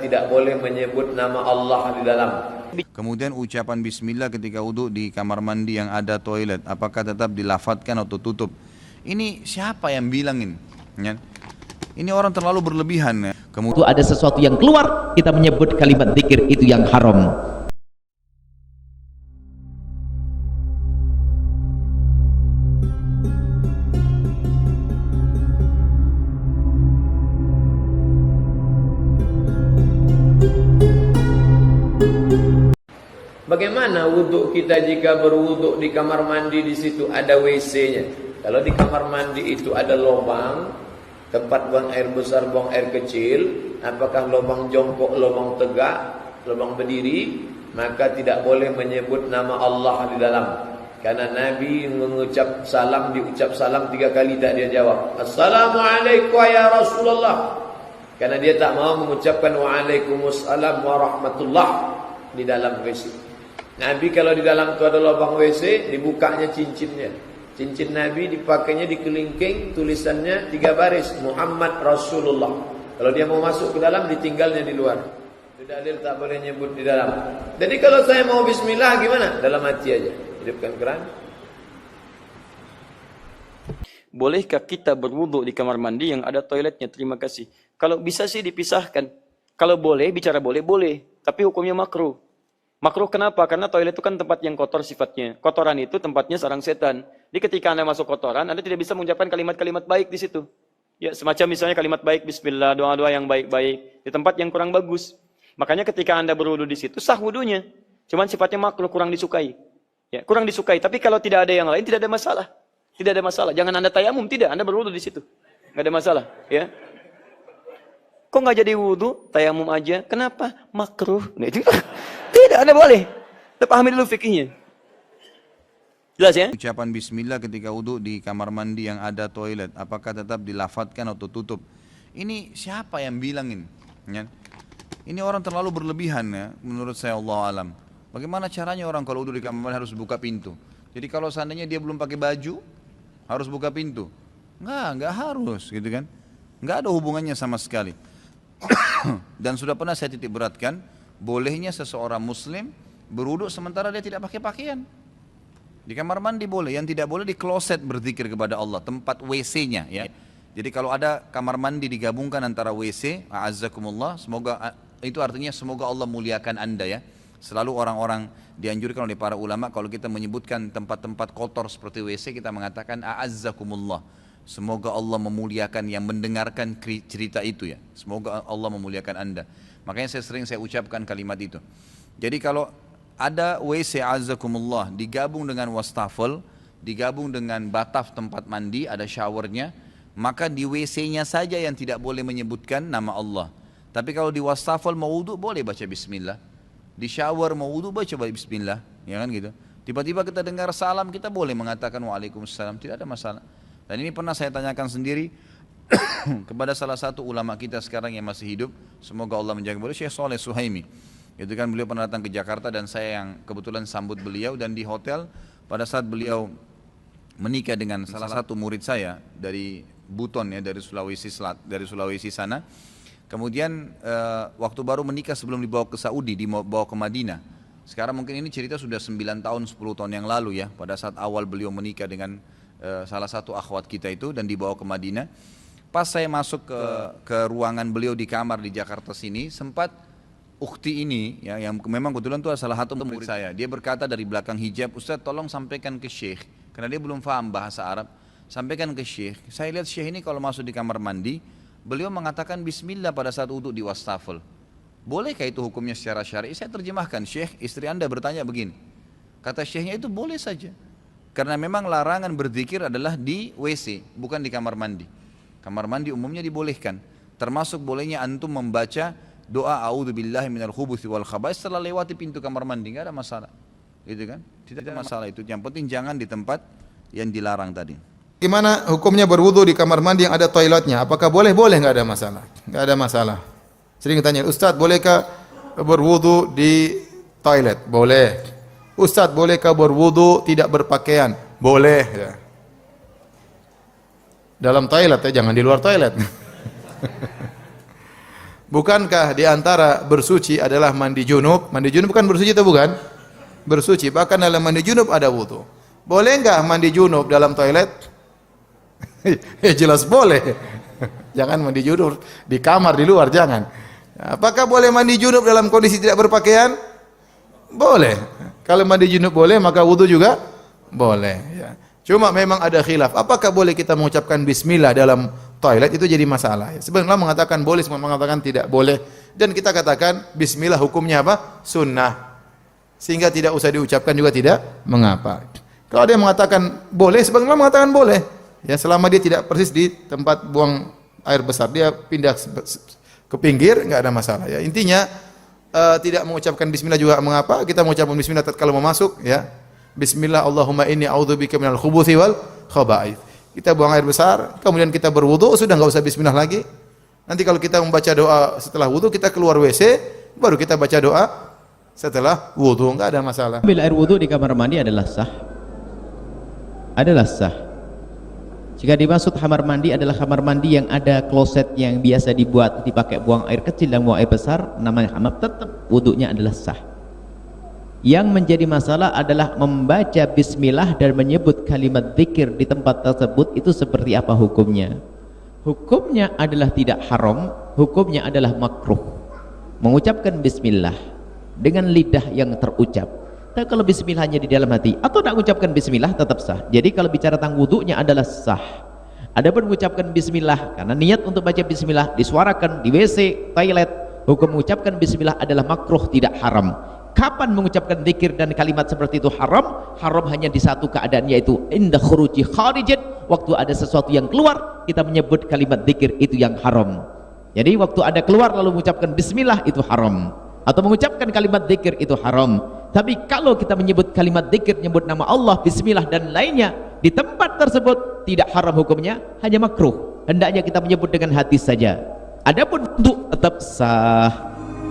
Tidak boleh menyebut nama Allah di dalam. Kemudian ucapan bismillah ketika wudhu di kamar mandi yang ada toilet, apakah tetap dilafadzkan atau tutup? Ini siapa yang bilangin? Ya. Ini orang terlalu berlebihan. Ya. Kemudian ada sesuatu yang keluar, kita menyebut kalimat zikir itu yang haram. Bagaimana wudhu kita jika berwudhu di kamar mandi, di situ ada WC-nya? Kalau di kamar mandi itu ada lubang, tempat buang air besar, buang air kecil, apakah lubang jongkok, lubang tegak, lubang berdiri, maka tidak boleh menyebut nama Allah di dalam. Karena Nabi mengucap salam, diucap salam 3 kali tak dia jawab. Assalamualaikum ya Rasulullah. Karena dia tak mau mengucapkan waalaikumsalam warahmatullah di dalam WC. Nabi kalau di dalam itu ada lubang WC, dibukanya cincinnya. Cincin Nabi dipakainya di kelingking, tulisannya 3 baris, Muhammad Rasulullah. Kalau dia mau masuk ke dalam, ditinggalnya di luar. Itu dalil tak boleh nyebut di dalam. Jadi kalau saya mau bismillah gimana? Dalam hati aja. Hidupkan keran. Bolehkah kita berwudu di kamar mandi yang ada toiletnya? Terima kasih. Kalau bisa sih dipisahkan. Kalau boleh, bicara boleh, boleh. Tapi hukumnya makruh. Makruh kenapa? Karena toilet itu kan tempat yang kotor sifatnya. Kotoran itu tempatnya sarang setan. Jadi ketika Anda masuk kotoran, Anda tidak bisa mengucapkan kalimat-kalimat baik di situ. Ya, semacam misalnya kalimat baik, bismillah, doa-doa yang baik-baik. Di tempat yang kurang bagus. Makanya ketika Anda berwudu di situ, sah wudunya. Cuman sifatnya makruh, kurang disukai. Ya, kurang disukai. Tapi kalau tidak ada yang lain, tidak ada masalah. Tidak ada masalah. Jangan Anda tayamum, tidak. Anda berwudu di situ. Nggak ada masalah. Ya. Kok nggak jadi wudu? Tayamum aja. Kenapa? Makruh. Nah, itu tidak, Anda boleh. Kita pahami dulu fikihnya. Jelas ya? Ucapan bismillah ketika wudhu di kamar mandi yang ada toilet, apakah tetap dilafadzkan atau tutup? Ini siapa yang bilangin? Ya. Ini orang terlalu berlebihan ya, menurut saya Allah alam. Bagaimana caranya orang kalau wudhu di kamar mandi harus buka pintu? Jadi kalau seandainya dia belum pakai baju, harus buka pintu? Enggak harus gitu kan. Enggak ada hubungannya sama sekali. Dan sudah pernah saya titik beratkan, bolehnya seseorang muslim berwudu sementara dia tidak pakai pakaian. Di kamar mandi boleh, yang tidak boleh di kloset berzikir kepada Allah, tempat WC-nya ya. Jadi kalau ada kamar mandi digabungkan antara WC, a'azzakumullah, semoga itu artinya semoga Allah muliakan Anda ya. Selalu orang-orang dianjurkan oleh para ulama kalau kita menyebutkan tempat-tempat kotor seperti WC, kita mengatakan a'azzakumullah. Semoga Allah memuliakan yang mendengarkan cerita itu ya. Semoga Allah memuliakan Anda. Makanya saya ucapkan kalimat itu. Jadi kalau ada WC azakumullah digabung dengan wastafel, digabung dengan bataf tempat mandi, ada showernya, maka di WC-nya saja yang tidak boleh menyebutkan nama Allah. Tapi kalau di wastafel mau wudu boleh baca bismillah. Di shower mau wudu baca bismillah, ya kan gitu. Tiba-tiba kita dengar salam, kita boleh mengatakan waalaikumsalam, tidak ada masalah. Dan ini pernah saya tanyakan sendiri kepada salah satu ulama kita sekarang yang masih hidup, semoga Allah menjaga beliau, Syekh Saleh Suhaimi. Itu kan beliau pernah datang ke Jakarta dan saya yang kebetulan sambut beliau, dan di hotel pada saat beliau menikah dengan salah satu murid saya dari Buton ya, dari Sulawesi sana. Kemudian waktu baru menikah sebelum dibawa ke Saudi, dibawa ke Madinah. Sekarang mungkin ini cerita sudah 9 tahun, 10 tahun yang lalu ya, pada saat awal beliau menikah dengan salah satu akhwat kita itu dan dibawa ke Madinah. Pas saya masuk ke ruangan beliau di kamar di Jakarta sini, sempat ukhti ini ya, yang memang kebetulan itu salah satu murid saya, dia berkata dari belakang hijab, Ustaz tolong sampaikan ke Syekh, karena dia belum paham bahasa Arab, sampaikan ke Syekh, saya lihat Syekh ini kalau masuk di kamar mandi, beliau mengatakan bismillah pada saat wudu di wastafel. Bolehkah itu hukumnya secara syar'i? Saya terjemahkan, Syekh istri Anda bertanya begini, kata Syekhnya itu boleh saja. Karena memang larangan berzikir adalah di WC, bukan di kamar mandi. Kamar mandi umumnya dibolehkan. Termasuk bolehnya antum membaca doa a'udzubillahi minal khubuthi wal khaba'is setelah lewati pintu kamar mandi, enggak ada masalah. Gitu kan? Tidak ada masalah itu. Yang penting jangan di tempat yang dilarang tadi. Gimana hukumnya berwudu di kamar mandi yang ada toiletnya? Apakah boleh? Boleh, enggak ada masalah. Enggak ada masalah. Sering tanya, Ustaz bolehkah berwudu di toilet? Boleh. Ustaz bolehkah berwudu tidak berpakaian? Boleh ya. Dalam toilet ya, jangan di luar toilet. Bukankah di antara bersuci adalah mandi junub? Mandi junub bukan bersuci atau bukan? Bersuci. Bahkan dalam mandi junub ada wudu. Boleh enggak mandi junub dalam toilet? Ya jelas boleh. Jangan mandi junub di kamar, di luar, jangan. Apakah boleh mandi junub dalam kondisi tidak berpakaian? Boleh. Kalau mandi junub boleh, maka wudu juga boleh. Ya. Cuma memang ada khilaf. Apakah boleh kita mengucapkan bismillah dalam toilet? Itu jadi masalah. Ya. Sebenarnya mengatakan boleh, sebenarnya mengatakan tidak boleh. Dan kita katakan bismillah hukumnya apa? Sunnah. Sehingga tidak usah diucapkan juga tidak mengapa. Kalau dia mengatakan boleh, sebenarnya mengatakan boleh. Ya, selama dia tidak persis di tempat buang air besar, dia pindah ke pinggir, enggak ada masalah. Ya. Intinya tidak mengucapkan bismillah juga mengapa. Kita mengucapkan bismillah tatkala mau masuk, ya. Bismillah Allahumma inni a'udzubika minal khubuthi wal khaba'ith. Kita buang air besar, kemudian kita berwudu, sudah enggak usah bismillah lagi. Nanti kalau kita membaca doa setelah wudu, kita keluar WC, baru kita baca doa setelah wudu, enggak ada masalah. Ambil air wudu di kamar mandi adalah sah. Adalah sah. Jika dimaksud kamar mandi adalah kamar mandi yang ada kloset yang biasa dibuat dipakai buang air kecil dan buang air besar, namanya hamam, tetap wudunya adalah sah. Yang menjadi masalah adalah membaca bismillah dan menyebut kalimat zikir di tempat tersebut, itu seperti apa hukumnya? Hukumnya adalah tidak haram, hukumnya adalah makruh. Mengucapkan bismillah dengan lidah yang terucap. Tapi kalau bismillahnya di dalam hati atau tak mengucapkan bismillah tetap sah. Jadi kalau bicara tentang wudunya adalah sah. Adapun mengucapkan bismillah karena niat untuk baca bismillah disuarakan di WC, toilet, hukum mengucapkan bismillah adalah makruh, tidak haram. Kapan mengucapkan zikir dan kalimat seperti itu haram? Haram hanya di satu keadaan, yaitu inda khuruji kharijat, waktu ada sesuatu yang keluar kita menyebut kalimat zikir, itu yang haram. Jadi waktu ada keluar lalu mengucapkan bismillah itu haram, atau mengucapkan kalimat zikir itu haram. Tapi kalau kita menyebut kalimat zikir, menyebut nama Allah, bismillah dan lainnya di tempat tersebut tidak haram hukumnya, hanya makruh. Hendaknya kita menyebut dengan hati saja. Adapun untuk tetap sah.